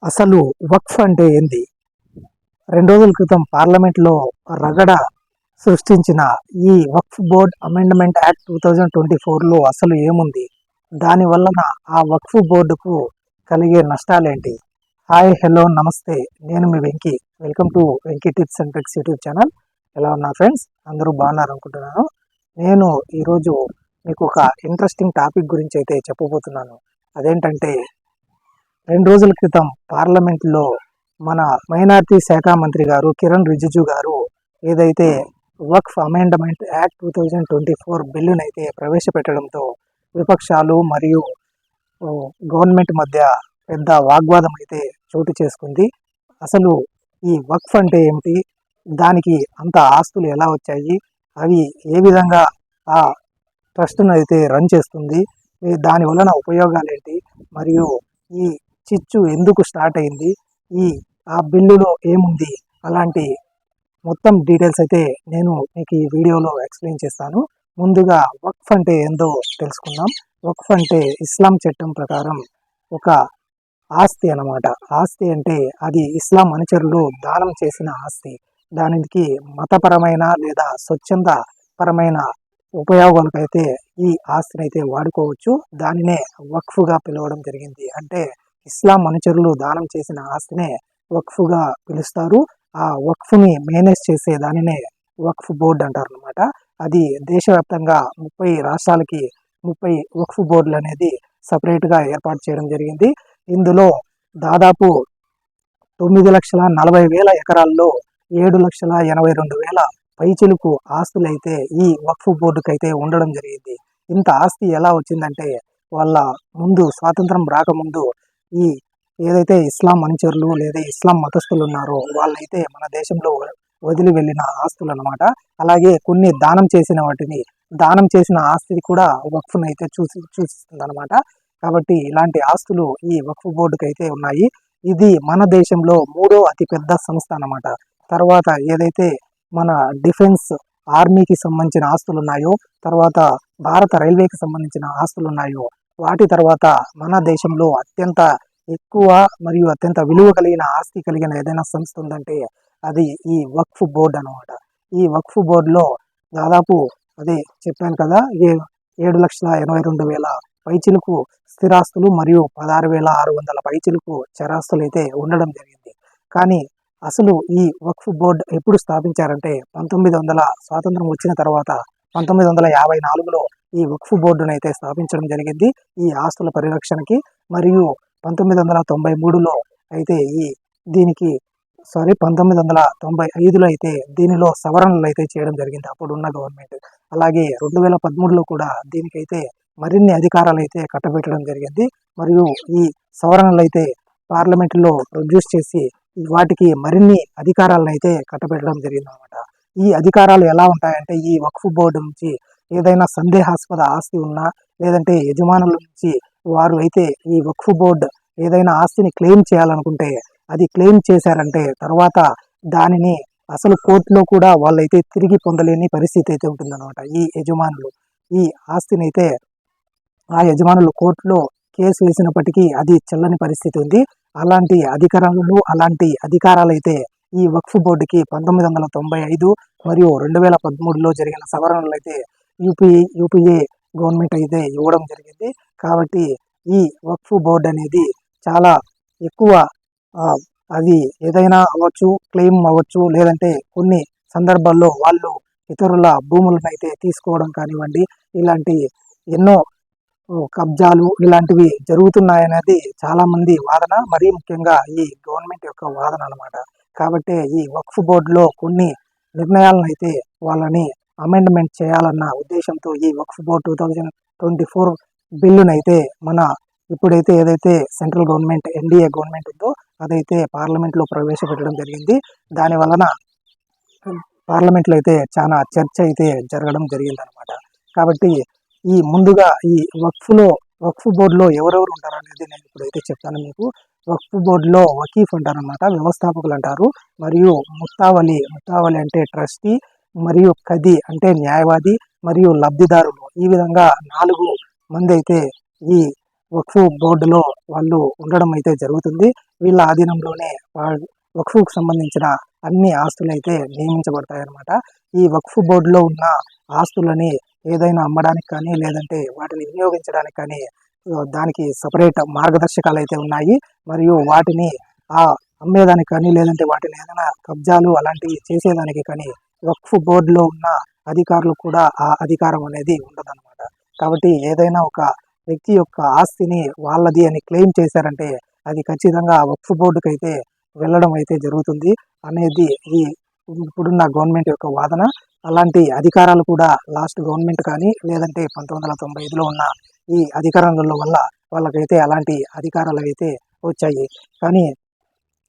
అసలు వక్ఫ్ అంటే ఏంది? 2 రోజుల క్రితం పార్లమెంట్‌లో రగడ సృష్టించిన ఈ వక్ఫ్ బోర్డ్ అమెండ్మెంట్ యాక్ట్ 2024లో అసలు ఏముంది? దాని వలన ఆ వక్ఫ్ బోర్డుకు కలిగే నష్టాలేంటి? హాయ్, హలో, నమస్తే. నేను మీ Venky. Welcome to Venky tips and tricks YouTube channel. ఎలా ఉన్నారు ఫ్రెండ్స్? అందరూ బాగున్నారు అనుకుంటున్నాను. నేను ఈరోజు మీకు ఒక ఇంట్రెస్టింగ్ టాపిక్ గురించి అయితే చెప్పబోతున్నాను. అదేంటంటే 2 రోజుల క్రితం పార్లమెంట్లో మన మైనార్టీ శాఖ మంత్రి గారు కిరణ్ రిజిజు గారు ఏదైతే వక్ఫ్ అమెండ్మెంట్ యాక్ట్ 2024 బిల్లునైతే ప్రవేశపెట్టడంతో విపక్షాలు మరియు గవర్నమెంట్ మధ్య పెద్ద వాగ్వాదం అయితే చోటు చేసుకుంది. అసలు ఈ వక్ఫ్ అంటే ఏమిటి? దానికి అంత ఆస్తులు ఎలా వచ్చాయి? అవి ఏ విధంగా ఆ ట్రస్ట్ను అయితే రన్ చేస్తుంది? దాని వలన ఉపయోగాలు ఏంటి? మరియు ఈ చిచ్చు ఎందుకు స్టార్ట్ అయింది? ఆ బిల్లులో ఏముంది? అలాంటి మొత్తం డీటెయిల్స్ అయితే నేను మీకు ఈ వీడియోలో ఎక్స్ప్లెయిన్ చేస్తాను. ముందుగా వక్ఫ్ అంటే ఏందో తెలుసుకుందాం. వక్ఫ్ అంటే ఇస్లాం చట్టం ప్రకారం ఒక ఆస్తి అన్నమాట. ఆస్తి అంటే అది ఇస్లాం అనుచరులు దానం చేసిన ఆస్తి. దానికి మతపరమైన లేదా స్వచ్ఛంద పరమైన ఉపయోగాలకైతే ఈ ఆస్తిని అయితే వాడుకోవచ్చు. దానినే వక్ఫ్గా పిలవడం జరిగింది. అంటే ఇస్లాం అనుచరులు దానం చేసిన ఆస్తినే వక్ఫ్గా పిలుస్తారు. ఆ వక్ఫ్ని మేనేజ్ చేసే దానినే వక్ఫ్ బోర్డు అంటారు అనమాట. అది దేశవ్యాప్తంగా 30 రాష్ట్రాలకి 30 వక్ఫ్ బోర్డులు అనేది సపరేట్గా ఏర్పాటు చేయడం జరిగింది. ఇందులో దాదాపు 9,40,000 ఎకరాల్లో 7,82,000 పైచిలుకు ఆస్తులైతే ఈ వక్ఫ్ బోర్డుకైతే ఉండడం జరిగింది. ఇంత ఆస్తి ఎలా వచ్చిందంటే వాళ్ళ ముందు స్వాతంత్రం రాకముందు ఈ ఏదైతే ఇస్లాం అనుచరులు లేదా ఇస్లాం మతస్థులు ఉన్నారో వాళ్ళైతే మన దేశంలో వదిలి వెళ్ళిన ఆస్తులు అనమాట. అలాగే కొన్ని దానం చేసిన ఆస్తిని కూడా వక్ఫ్ను అయితే సూచిస్తుంది అనమాట. కాబట్టి ఇలాంటి ఆస్తులు ఈ వక్ఫ్ బోర్డుకి అయితే ఉన్నాయి. ఇది మన దేశంలో 3వ అతిపెద్ద సంస్థ అనమాట. తర్వాత ఏదైతే మన డిఫెన్స్ ఆర్మీకి సంబంధించిన ఆస్తులు ఉన్నాయో, తర్వాత భారత రైల్వేకి సంబంధించిన ఆస్తులు ఉన్నాయో, వాటి తర్వాత మన దేశంలో అత్యంత ఎక్కువ మరియు అత్యంత విలువ కలిగిన ఆస్తి కలిగిన ఏదైనా సంస్థ ఉందంటే అది ఈ వక్ఫ్ బోర్డు అనమాట. ఈ వక్ఫ్ బోర్డులో దాదాపు అదే చెప్పాను కదా, 7,82,000 పైచిలుకు స్థిరాస్తులు మరియు 16,600 పైచిలుకు చరాస్తులు అయితే ఉండడం జరిగింది. కానీ అసలు ఈ వక్ఫ్ బోర్డు ఎప్పుడు స్థాపించారంటే 1900 స్వాతంత్రం వచ్చిన తర్వాత 1954లో ఈ వక్ఫ్ బోర్డును అయితే స్థాపించడం జరిగింది ఈ ఆస్తుల పరిరక్షణకి. మరియు 1993లో అయితే 1995లో అయితే దీనిలో సవరణలు అయితే చేయడం జరిగింది అప్పుడున్న గవర్నమెంట్. అలాగే 2013లో కూడా దీనికైతే మరిన్ని అధికారాలు అయితే కట్టబెట్టడం జరిగింది. మరియు ఈ సవరణలు అయితే పార్లమెంటులో ప్రొడ్యూస్ చేసి వాటికి మరిన్ని అధికారాలను అయితే కట్టబెట్టడం జరిగింది అనమాట. ఈ అధికారాలు ఎలా ఉంటాయంటే ఈ వక్ఫ్ బోర్డు నుంచి ఏదైనా సందేహాస్పద ఆస్తి ఉన్నా, లేదంటే యజమానుల నుంచి వారు అయితే ఈ వక్ఫ్ బోర్డు ఏదైనా ఆస్తిని క్లెయిమ్ చేయాలనుకుంటే అది క్లెయిమ్ చేశారంటే తర్వాత దానిని అసలు కోర్టులో కూడా వాళ్ళైతే తిరిగి పొందలేని పరిస్థితి అయితే ఉంటుందన్నమాట. ఈ యజమానులు ఈ ఆస్తిని అయితే ఆ యజమానులు కోర్టులో కేసు వేసినప్పటికీ అది చెల్లని పరిస్థితి ఉంది. అలాంటి అధికారాలు అయితే ఈ వక్ఫ్ బోర్డుకి 1995 మరియు 2013లో జరిగిన సవరణలు అయితే యూపీఏ గవర్నమెంట్ అయితే ఇవ్వడం జరిగింది. కాబట్టి ఈ వక్ఫ్ బోర్డు అనేది చాలా ఎక్కువ అది ఏదైనా అవ్వచ్చు, క్లెయిమ్ అవ్వచ్చు, లేదంటే కొన్ని సందర్భాల్లో వాళ్ళు ఇతరుల భూములను అయితే తీసుకోవడం కానివ్వండి, ఇలాంటి ఎన్నో కబ్జాలు ఇలాంటివి జరుగుతున్నాయనేది చాలామంది వాదన, మరీ ముఖ్యంగా ఈ గవర్నమెంట్ యొక్క వాదన అనమాట. కాబట్టి ఈ వక్ఫ్ బోర్డులో కొన్ని నిర్ణయాలను అయితే వాళ్ళని అమెండ్మెంట్ చేయాలన్న ఉద్దేశంతో ఈ వక్ఫ్ బోర్డు 2024 బిల్లునైతే ఇప్పుడైతే ఏదైతే సెంట్రల్ గవర్నమెంట్ ఎన్డీఏ గవర్నమెంట్ ఉందో అదైతే పార్లమెంట్లో ప్రవేశపెట్టడం జరిగింది. దాని వలన పార్లమెంట్లో అయితే చాలా చర్చ అయితే జరగడం జరిగిందనమాట. కాబట్టి ముందుగా ఈ వక్ఫ్ బోర్డులో ఎవరెవరు ఉంటారు అనేది నేను ఇప్పుడైతే చెప్తాను మీకు. వక్ఫ్ బోర్డులో వకీఫ్ అంటారనమాట, వ్యవస్థాపకులు అంటారు. మరియు ముత్తావలి అంటే ట్రస్టీ, మరియు కది అంటే న్యాయవాది, మరియు లబ్ధిదారులు. ఈ విధంగా 4 మంది అయితే ఈ వక్ఫ్ బోర్డులో వాళ్ళు ఉండడం అయితే జరుగుతుంది. వీళ్ళ ఆధీనంలోనే వక్ఫ్‌కు సంబంధించిన అన్ని ఆస్తులైతే నియమించబడతాయన్నమాట. ఈ వక్ఫ్ బోర్డులో ఉన్న ఆస్తులని ఏదైనా అమ్మడానికి కానీ, లేదంటే వాటిని వినియోగించడానికి కానీ దానికి సెపరేట్ మార్గదర్శకాలైతే ఉన్నాయి. మరియు వాటిని అమ్మేదానికి కానీ, లేదంటే వాటిని ఏదైనా కబ్జాలు అలాంటివి చేసేదానికి కానీ వక్ఫ్ బోర్డులో ఉన్న అధికారులకు కూడా ఆ అధికారం అనేది ఉండదన్నమాట. కాబట్టి ఏదైనా ఒక వ్యక్తి యొక్క ఆస్తిని వాళ్ళది అని క్లెయిమ్ చేశారంటే అది ఖచ్చితంగా వక్ఫ్ బోర్డుకైతే వెళ్ళడం అయితే జరుగుతుంది అనేది ఈ ఇప్పుడున్న గవర్నమెంట్ యొక్క వాదన. అలాంటి అధికారాలు కూడా లాస్ట్ గవర్నమెంట్ కానీ, లేదంటే 1995లో ఉన్న ఈ అధికారంలో వల్ల వాళ్ళకైతే అలాంటి అధికారాలు అయితే వచ్చాయి. కానీ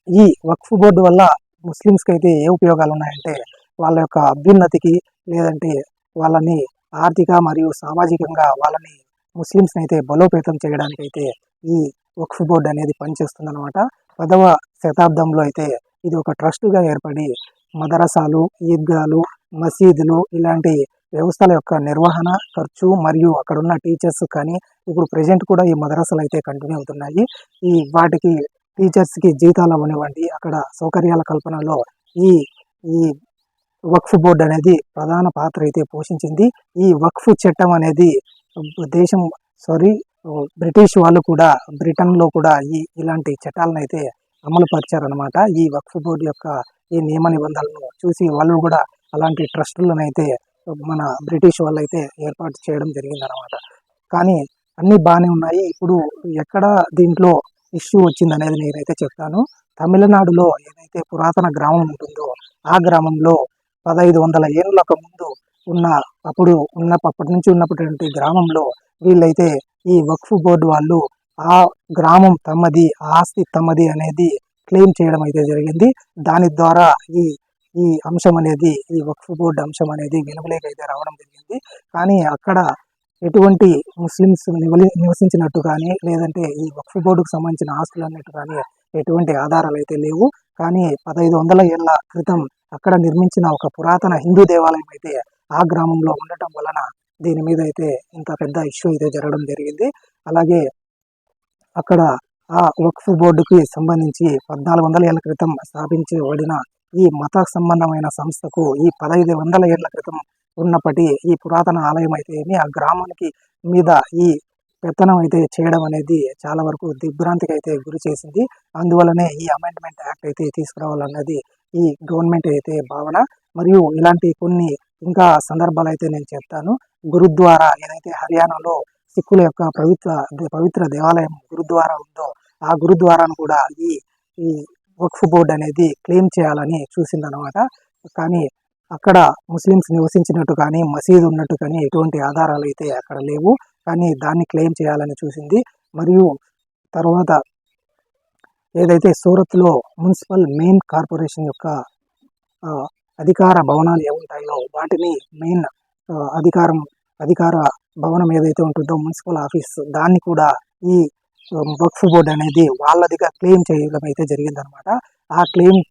ఈ వక్ఫ్ బోర్డు వల్ల ముస్లిమ్స్‌కి అయితే ఏ ఉపయోగాలు ఉన్నాయంటే వాళ్ళ యొక్క అభ్యున్నతికి, లేదంటే వాళ్ళని ఆర్థిక మరియు సామాజికంగా వాళ్ళని ముస్లిమ్స్‌ని అయితే బలోపేతం చేయడానికైతే ఈ వక్ఫ్ బోర్డు అనేది పనిచేస్తుందన్నమాట. 10వ శతాబ్దంలో అయితే ఇది ఒక ట్రస్ట్‌గా ఏర్పడి మదరసాలు, ఈద్గాలు, మసీదులు ఇలాంటి వ్యవస్థల యొక్క నిర్వహణ, ఖర్చు మరియు అక్కడున్న టీచర్స్ కానీ ఇప్పుడు ప్రెజెంట్ కూడా ఈ మదరసాలు అయితే కంటిన్యూ అవుతున్నాయి. వాటికి టీచర్స్‌కి జీతాలు అవ్వనివ్వండి, అక్కడ సౌకర్యాల కల్పనలో ఈ ఈ వక్ఫ్ బోర్డు అనేది ప్రధాన పాత్ర అయితే పోషించింది. ఈ వక్ఫ్ చట్టం అనేది దేశం బ్రిటిష్ వాళ్ళు కూడా బ్రిటన్‌లో కూడా ఇలాంటి చట్టాలను అయితే అమలు పరిచారనమాట. ఈ వక్ఫ్ బోర్డు యొక్క ఈ నియమ నిబంధనలను చూసి వాళ్ళు కూడా అలాంటి ట్రస్టులను అయితే మన బ్రిటిష్ వాళ్ళైతే ఏర్పాటు చేయడం జరిగిందనమాట. కానీ అన్నీ బాగానే ఉన్నాయి. ఇప్పుడు ఎక్కడ దీంట్లో ఇష్యూ వచ్చిందనేది నేనైతే చెప్తాను. తమిళనాడులో ఏదైతే పురాతన గ్రామం ఉంటుందో ఆ గ్రామంలో 1500 ఏళ్లకు ముందు అప్పటి నుంచి ఉన్నటువంటి గ్రామంలో వీళ్ళైతే ఈ వక్ఫ్ బోర్డు వాళ్ళు ఆ గ్రామం తమది, ఆస్తి తమది అనేది క్లెయిమ్ చేయడం అయితే జరిగింది. దాని ద్వారా ఈ ఈ అంశం అనేది, ఈ వక్ఫ్ బోర్డు అంశం అనేది వెలుగులోకి అయితే రావడం జరిగింది. కానీ అక్కడ ఎటువంటి ముస్లిమ్స్ నివసించినట్టు కానీ, లేదంటే ఈ వక్ఫ్ బోర్డుకు సంబంధించిన ఆస్తులు అన్నట్టు కానీ ఎటువంటి ఆధారాలు అయితే లేవు. కానీ 1500 ఏళ్ల క్రితం అక్కడ నిర్మించిన ఒక పురాతన హిందూ దేవాలయం అయితే ఆ గ్రామంలో ఉండటం వలన దీని మీద అయితే ఇంత పెద్ద ఇష్యూ అయితే జరగడం జరిగింది. అలాగే అక్కడ ఆ వక్ఫ్ బోర్డుకి సంబంధించి 1400 ఏళ్ల క్రితం స్థాపించబడిన ఈ మత సంబంధమైన సంస్థకు ఈ 1500 ఏళ్ల క్రితం ఉన్నప్పటి ఈ పురాతన ఆలయం అయితే ఆ గ్రామానికి మీద ఈ పెత్తనం అయితే చేయడం అనేది చాలా వరకు దిగ్భ్రాంతికి అయితే గురి చేసింది. అందువలనే ఈ అమెండ్మెంట్ యాక్ట్ అయితే తీసుకురావాలన్నది ఈ గవర్నమెంట్ అయితే భావన. మరియు ఇలాంటి కొన్ని ఇంకా సందర్భాలు అయితే నేను చెప్తాను. గురుద్వారా ఏదైతే హర్యానాలో సిక్కుల యొక్క పవిత్ర దేవాలయం గురుద్వారా ఉందో ఆ గురుద్వారాను కూడా ఈ వక్ఫ్ బోర్డు అనేది క్లెయిమ్ చేయాలని చూసిందనమాట. కానీ అక్కడ ముస్లిమ్స్ నివసించినట్టు కానీ, మసీదు ఉన్నట్టు కానీ ఎటువంటి ఆధారాలు అయితే అక్కడ లేవు. కానీ దాన్ని క్లెయిమ్ చేయాలని చూసింది. మరియు తర్వాత ఏదైతే సూరత్లో మున్సిపల్ మెయిన్ కార్పొరేషన్ యొక్క అధికార భవనాలు ఏముంటాయో వాటిని మెయిన్ అధికార భవనం ఏదైతే ఉంటుందో మున్సిపల్ ఆఫీస్, దాన్ని కూడా ఈ వక్ఫ్ బోర్డు అనేది వాళ్ళదిగా క్లెయిమ్ చేయడం అయితే జరిగిందనమాట. ఆ క్లెయిమ్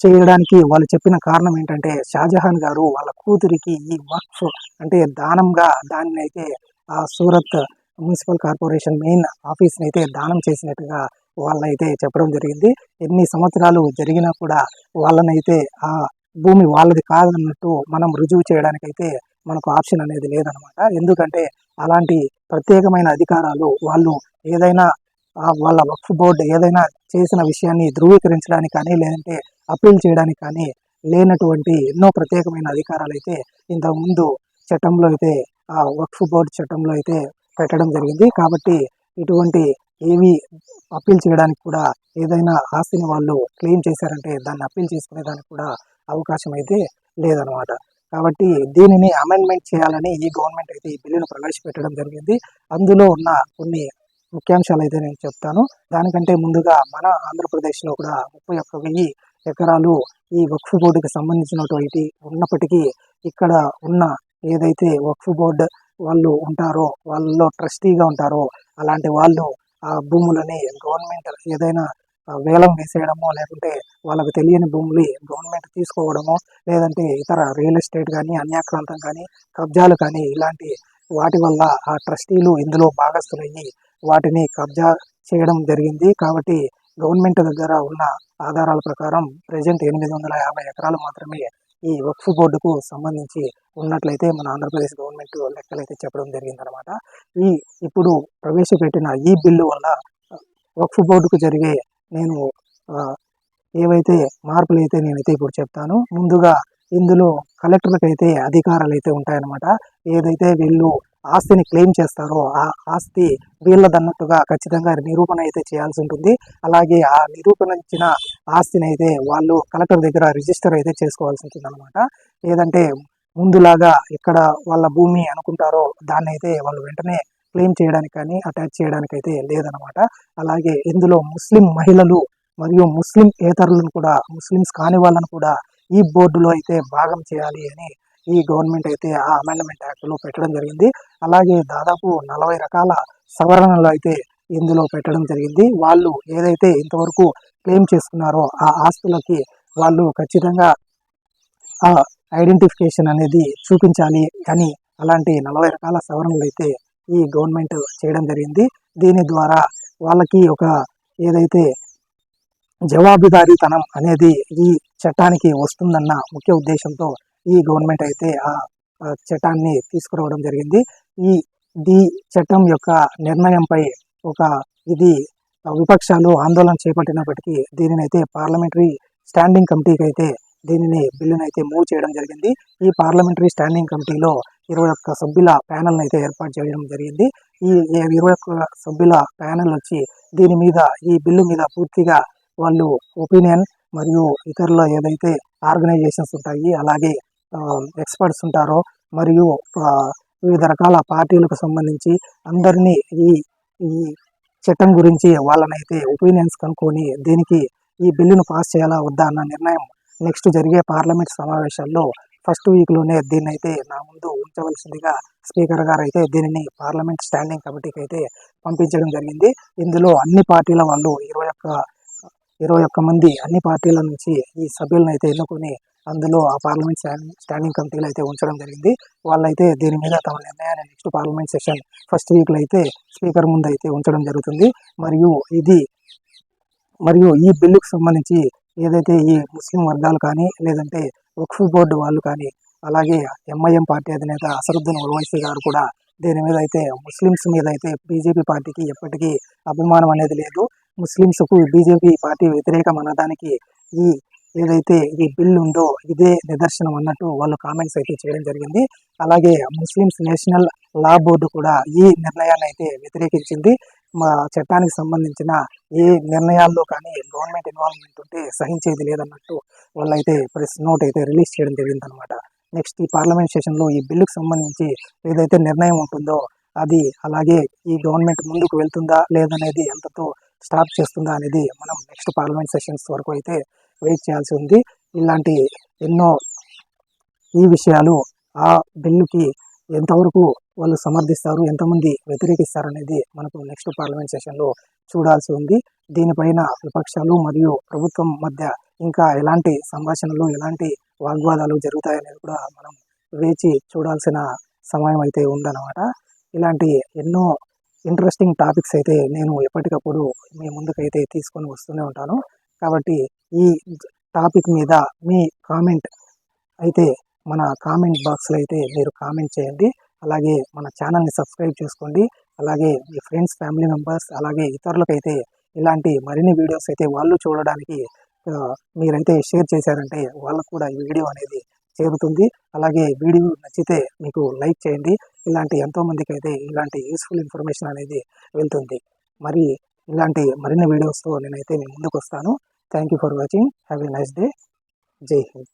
చేయడానికి వాళ్ళు చెప్పిన కారణం ఏంటంటే షాజహాన్ గారు వాళ్ళ కూతురికి ఈ వక్ఫ్ అంటే దానంగా దాన్ని అయితే ఆ సూరత్ మున్సిపల్ కార్పొరేషన్ మెయిన్ ఆఫీస్ని అయితే దానం చేసినట్టుగా వాళ్ళైతే చెప్పడం జరిగింది. ఎన్ని సంవత్సరాలు జరిగినా కూడా వాళ్ళనైతే ఆ భూమి వాళ్ళది కాదన్నట్టు మనం రుజువు చేయడానికైతే మనకు ఆప్షన్ అనేది లేదనమాట. ఎందుకంటే అలాంటి ప్రత్యేకమైన అధికారాలు వాళ్ళు ఏదైనా వాళ్ళ వక్ఫ్ బోర్డు ఏదైనా చేసిన విషయాన్ని ధృవీకరించడానికి కానీ, లేదంటే అప్పీల్ చేయడానికి కానీ లేనటువంటి ఎన్నో ప్రత్యేకమైన అధికారాలు అయితే ఇంతకుముందు చట్టంలో అయితే ఆ వక్ఫ్ బోర్డు చట్టంలో అయితే పెట్టడం జరిగింది. కాబట్టి ఇటువంటి ఏవి అప్పీల్ చేయడానికి కూడా ఏదైనా ఆస్తిని వాళ్ళు క్లెయిమ్ చేశారంటే దాన్ని అప్పీల్ చేసుకునే దానికి కూడా అవకాశం అయితే లేదనమాట. కాబట్టి దీనిని అమెండ్మెంట్ చేయాలని ఈ గవర్నమెంట్ అయితే ఈ బిల్లును ప్రవేశపెట్టడం జరిగింది. అందులో ఉన్న కొన్ని ముఖ్యాంశాలు అయితే నేను చెప్తాను. దానికంటే ముందుగా మన ఆంధ్రప్రదేశ్లో కూడా 31,000 ఎకరాలు ఈ వక్ఫ్ బోర్డుకి సంబంధించినటువంటి ఉన్నప్పటికీ ఇక్కడ ఉన్న ఏదైతే వక్ఫ్ బోర్డు వాళ్ళు ఉంటారో, వాళ్ళలో ట్రస్టీగా ఉంటారో అలాంటి వాళ్ళు ఆ భూములని గవర్నమెంట్ ఏదైనా వేలం వేసేయడమో, లేకుంటే వాళ్ళకు తెలియని భూములు గవర్నమెంట్ తీసుకోవడమో, లేదంటే ఇతర రియల్ ఎస్టేట్ కానీ, అన్యాక్రాంతం కానీ, కబ్జాలు కానీ ఇలాంటి వాటి వల్ల ఆ ట్రస్టీలు ఇందులో భాగస్థులయ్యి వాటిని కబ్జా చేయడం జరిగింది. కాబట్టి గవర్నమెంట్ దగ్గర ఉన్న ఆధారాల ప్రకారం ప్రెజెంట్ 850 ఎకరాలు మాత్రమే ఈ వక్ఫ్ బోర్డుకు సంబంధించి ఉన్నట్లయితే మన ఆంధ్రప్రదేశ్ గవర్నమెంట్ లెక్కలైతే చెప్పడం జరిగిందనమాట. ఇప్పుడు ప్రవేశపెట్టిన ఈ బిల్లు వల్ల వక్ఫ్ బోర్డుకు జరిగే నేను ఏవైతే మార్పులు అయితే నేనైతే ఇప్పుడు చెప్తాను. ముందుగా ఇందులో కలెక్టర్లకు అయితే అధికారాలు అయితే ఉంటాయన్నమాట. ఏదైతే వీళ్ళు ఆస్తిని క్లెయిమ్ చేస్తారో ఆ ఆస్తి వీళ్ళదన్నట్టుగా ఖచ్చితంగా నిరూపణ అయితే చేయాల్సి ఉంటుంది. అలాగే ఆ నిరూపణించిన ఆస్తిని అయితే వాళ్ళు కలెక్టర్ దగ్గర రిజిస్టర్ అయితే చేసుకోవాల్సి ఉంటుంది అనమాట. లేదంటే ముందులాగా ఎక్కడ వాళ్ళ భూమి అనుకుంటారో దాన్ని అయితే వాళ్ళు వెంటనే క్లెయిమ్ చేయడానికి కానీ అటాచ్ చేయడానికి అయితే లేదనమాట. అలాగే ఇందులో ముస్లిం మహిళలు మరియు ముస్లిం ఏతరులను కూడా, ముస్లిమ్స్ కాని వాళ్ళను కూడా ఈ బోర్డులో అయితే భాగం చేయాలి అని ఈ గవర్నమెంట్ అయితే ఆ అమెండ్మెంట్ యాక్ట్లో పెట్టడం జరిగింది. అలాగే దాదాపు 40 రకాల సవరణలు అయితే ఇందులో పెట్టడం జరిగింది. వాళ్ళు ఏదైతే ఇంతవరకు క్లెయిమ్ చేసుకున్నారో ఆ ఆస్తులకి వాళ్ళు ఖచ్చితంగా ఆ ఐడెంటిఫికేషన్ అనేది చూపించాలి అని అలాంటి 40 రకాల సవరణలు అయితే ఈ గవర్నమెంట్ చేయడం జరిగింది. దీని ద్వారా వాళ్ళకి ఒక ఏదైతే జవాబుదారీతనం అనేది ఈ చట్టానికి వస్తుందన్న ముఖ్య ఉద్దేశంతో ఈ గవర్నమెంట్ అయితే ఆ చట్టాన్ని తీసుకురావడం జరిగింది. ఈ చట్టం యొక్క నిర్ణయంపై ఇది విపక్షాలు ఆందోళన చేపట్టినప్పటికీ దీనిని అయితే పార్లమెంటరీ స్టాండింగ్ కమిటీకి అయితే బిల్లును అయితే మూవ్ చేయడం జరిగింది. ఈ పార్లమెంటరీ స్టాండింగ్ కమిటీలో 21 సభ్యుల ప్యానెల్ని అయితే ఏర్పాటు చేయడం జరిగింది. ఈ 21 సభ్యుల ప్యానెల్ వచ్చి ఈ బిల్లు మీద పూర్తిగా వాళ్ళు ఒపీనియన్ మరియు ఇతరుల ఏదైతే ఆర్గనైజేషన్స్ ఉంటాయి, అలాగే ఎక్స్పర్ట్స్ ఉంటారో మరియు వివిధ రకాల పార్టీలకు సంబంధించి అందరినీ ఈ చట్టం గురించి వాళ్ళనైతే ఒపీనియన్స్ కనుక్కొని ఈ బిల్లును పాస్ చేయాలా వద్దా అన్న నిర్ణయం నెక్స్ట్ జరిగే పార్లమెంట్ సమావేశాల్లో ఫస్ట్ వీక్లోనే దీన్ని అయితే నా ముందు ఉంచవలసిందిగా స్పీకర్ గారు అయితే దీనిని పార్లమెంట్ స్టాండింగ్ కమిటీకి అయితే పంపించడం జరిగింది. ఇందులో అన్ని పార్టీల వాళ్ళు 21 మంది అన్ని పార్టీల నుంచి ఈ సభ్యులను అయితే ఎన్నుకొని అందులో ఆ పార్లమెంట్ స్టాండింగ్ కమిటీలో అయితే ఉంచడం జరిగింది. వాళ్ళైతే దీని మీద తమ నిర్ణయాన్ని నెక్స్ట్ పార్లమెంట్ సెషన్ ఫస్ట్ వీక్లో అయితే స్పీకర్ ముందు అయితే ఉంచడం జరుగుతుంది. మరియు ఈ బిల్లుకు సంబంధించి ఏదైతే ఈ ముస్లిం వర్గాలు కానీ లేదంటే వక్ఫ్ బోర్డు వాళ్ళు కానీ అలాగే ఎంఐఎం పార్టీ అధినేత అసదుద్దీన్ ఓవైసీ గారు కూడా దీని మీద అయితే ముస్లిమ్స్ మీద అయితే బీజేపీ పార్టీకి ఎప్పటికీ అభిమానం అనేది లేదు. ముస్లిమ్స్కు బీజేపీ పార్టీ వ్యతిరేకం అన్నదానికి ఏదైతే ఈ బిల్లు ఉందో ఇదే నిదర్శనం అన్నట్టు వాళ్ళు కామెంట్స్ అయితే చేయడం జరిగింది. అలాగే ముస్లిమ్స్ నేషనల్ లా బోర్డు కూడా ఈ నిర్ణయాన్ని అయితే వ్యతిరేకించింది. మా చట్టానికి సంబంధించిన ఏ నిర్ణయాల్లో కానీ గవర్నమెంట్ ఇన్వాల్వ్మెంట్ ఉంటే సహించేది లేదన్నట్టు వాళ్ళైతే ప్రెస్ నోట్ అయితే రిలీజ్ చేయడం జరిగిందనమాట. నెక్స్ట్ ఈ పార్లమెంట్ సెషన్లో ఈ బిల్లుకు సంబంధించి ఏదైతే నిర్ణయం ఉంటుందో అది అలాగే ఈ గవర్నమెంట్ ముందుకు వెళ్తుందా లేదనేది ఎంతతో స్టాప్ చేస్తుందా అనేది మనం నెక్స్ట్ పార్లమెంట్ సెషన్స్ వరకు అయితే వెయిట్ చేయాల్సి ఉంది. ఇలాంటి ఎన్నో ఈ విషయాలు ఆ బిల్లుకి ఎంతవరకు వాళ్ళు సమర్థిస్తారు, ఎంతమంది వ్యతిరేకిస్తారు అనేది మనకు నెక్స్ట్ పార్లమెంట్ సెషన్లో చూడాల్సి ఉంది. దీనిపైన విపక్షాలు మరియు ప్రభుత్వం మధ్య ఇంకా ఎలాంటి సంభాషణలు, ఎలాంటి వాగ్వాదాలు జరుగుతాయనేది కూడా మనం వేచి చూడాల్సిన సమయం అయితే ఉందన్నమాట. ఇలాంటి ఎన్నో ఇంట్రెస్టింగ్ టాపిక్స్ అయితే నేను ఎప్పటికప్పుడు మీ ముందుకైతే తీసుకొని వస్తూనే ఉంటాను. కాబట్టి ఈ టాపిక్ మీద మీ కామెంట్ అయితే మన కామెంట్ బాక్స్లో అయితే మీరు కామెంట్ చేయండి. అలాగే మన ఛానల్ని సబ్స్క్రైబ్ చేసుకోండి. అలాగే మీ ఫ్రెండ్స్, ఫ్యామిలీ మెంబర్స్ అలాగే ఇతరులకైతే ఇలాంటి మరిన్ని వీడియోస్ అయితే వాళ్ళు చూడడానికి మీరైతే షేర్ చేశారంటే వాళ్ళకు కూడా ఈ వీడియో అనేది చేరుతుంది. అలాగే వీడియో నచ్చితే మీకు లైక్ చేయండి. ఇలాంటి ఎంతోమందికి అయితే ఇలాంటి యూస్ఫుల్ ఇన్ఫర్మేషన్ అనేది వెళ్తుంది. మరి ఇలాంటి మరిన్ని వీడియోస్తో నేనైతే మీ ముందుకు వస్తాను. Thank you for watching. Have a nice day. జై హింద్.